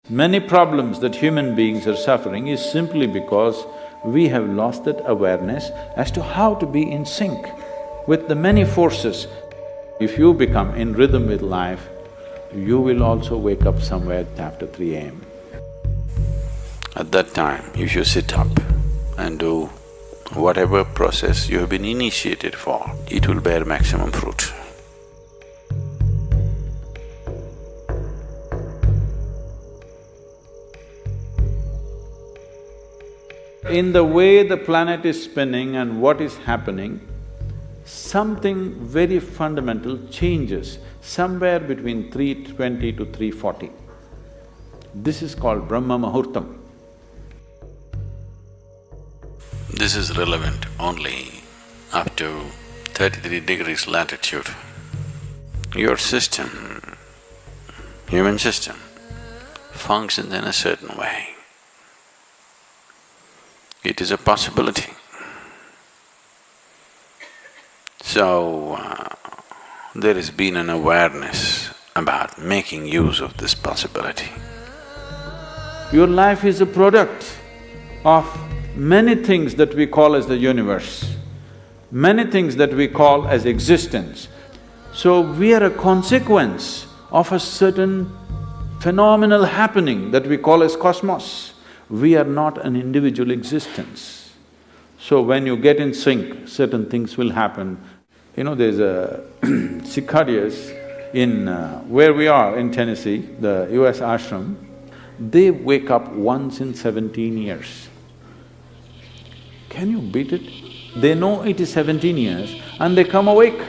Many problems that human beings are suffering is simply because we have lost that awareness as to how to be in sync with the many forces. If you become in rhythm with life, you will also wake up somewhere after 3 a.m. At that time, if you sit up and do whatever process you have been initiated for, it will bear maximum fruit. In the way the planet is spinning and what is happening, something very fundamental changes somewhere between 3:20 to 3:40. This is called Brahma Muhurtam. This is relevant only up to 33 degrees latitude. Your system, human system, functions in a certain way. It is a possibility. So, there has been an awareness about making use of this possibility. Your life is a product of many things that we call as the universe, many things that we call as existence. So we are a consequence of a certain phenomenal happening that we call as cosmos. We are not an individual existence. So when you get in sync, certain things will happen. You know, there's a cicadas in where we are in Tennessee, the US ashram, they wake up once in 17 years. Can you beat it? They know it is 17 years and they come awake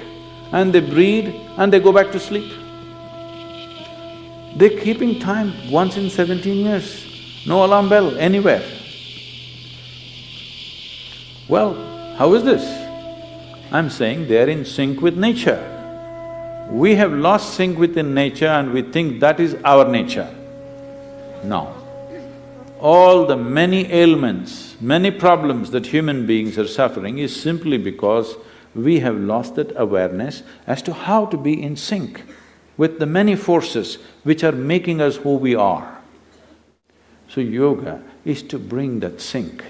and they breed and they go back to sleep. They're keeping time once in 17 years. No alarm bell anywhere. Well, how is this? I'm saying they're in sync with nature. We have lost sync within nature and we think that is our nature. No. All the many ailments, many problems that human beings are suffering is simply because we have lost that awareness as to how to be in sync with the many forces which are making us who we are. So yoga is to bring that sync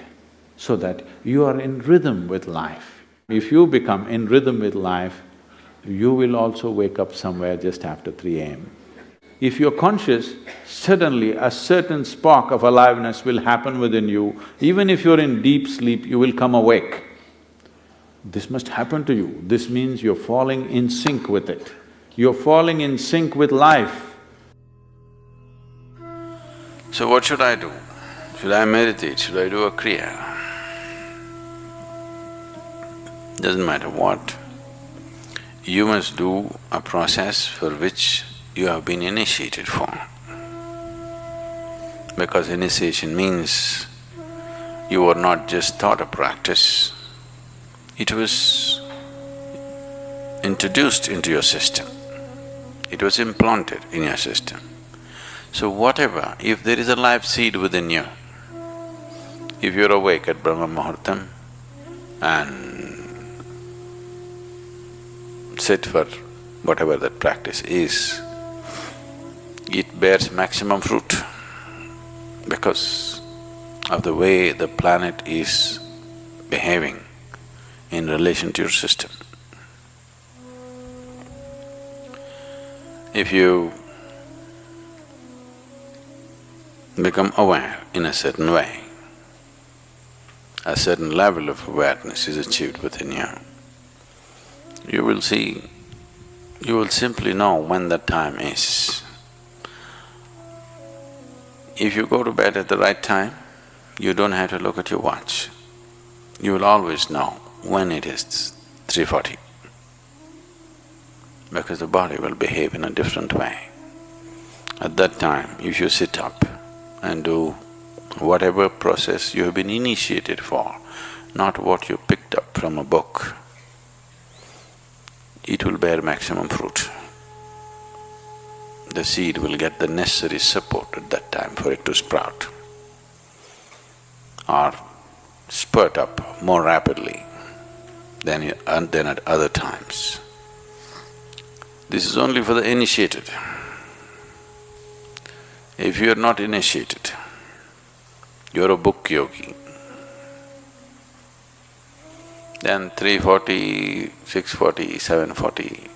so that you are in rhythm with life. If you become in rhythm with life, you will also wake up somewhere just after 3 a.m. If you're conscious, suddenly a certain spark of aliveness will happen within you. Even if you're in deep sleep, you will come awake. This must happen to you. This means you're falling in sync with it. You're falling in sync with life. So what should I do? Should I meditate? Should I do a kriya? Doesn't matter what. You must do a process for which you have been initiated for. Because initiation means you were not just taught a practice, it was introduced into your system, it was implanted in your system. So whatever, if there is a life seed within you, if you're awake at Brahma Muhurtam and sit for whatever that practice is, it bears maximum fruit because of the way the planet is behaving in relation to your system. If you become aware in a certain way, a certain level of awareness is achieved within you, you will see, you will simply know when that time is. If you go to bed at the right time, you don't have to look at your watch. You will always know when it is 3:40, because the body will behave in a different way. At that time, if you sit up and do whatever process you have been initiated for, not what you picked up from a book, it will bear maximum fruit. The seed will get the necessary support at that time for it to sprout or spurt up more rapidly than at other times. This is only for the initiated. If you're not initiated, you're a book yogi, then 340, 640, 740,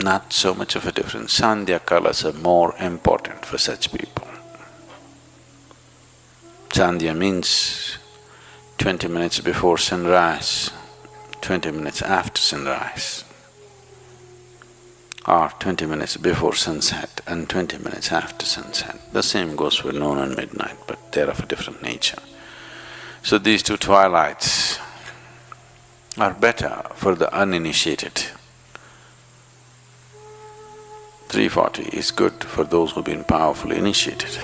not so much of a difference. Sandhya kalas are more important for such people. Sandhya means 20 minutes before sunrise, 20 minutes after sunrise, or 20 minutes before sunset and 20 minutes after sunset. The same goes for noon and midnight, but they're of a different nature. So these two twilights are better for the uninitiated. 340 is good for those who've been powerfully initiated.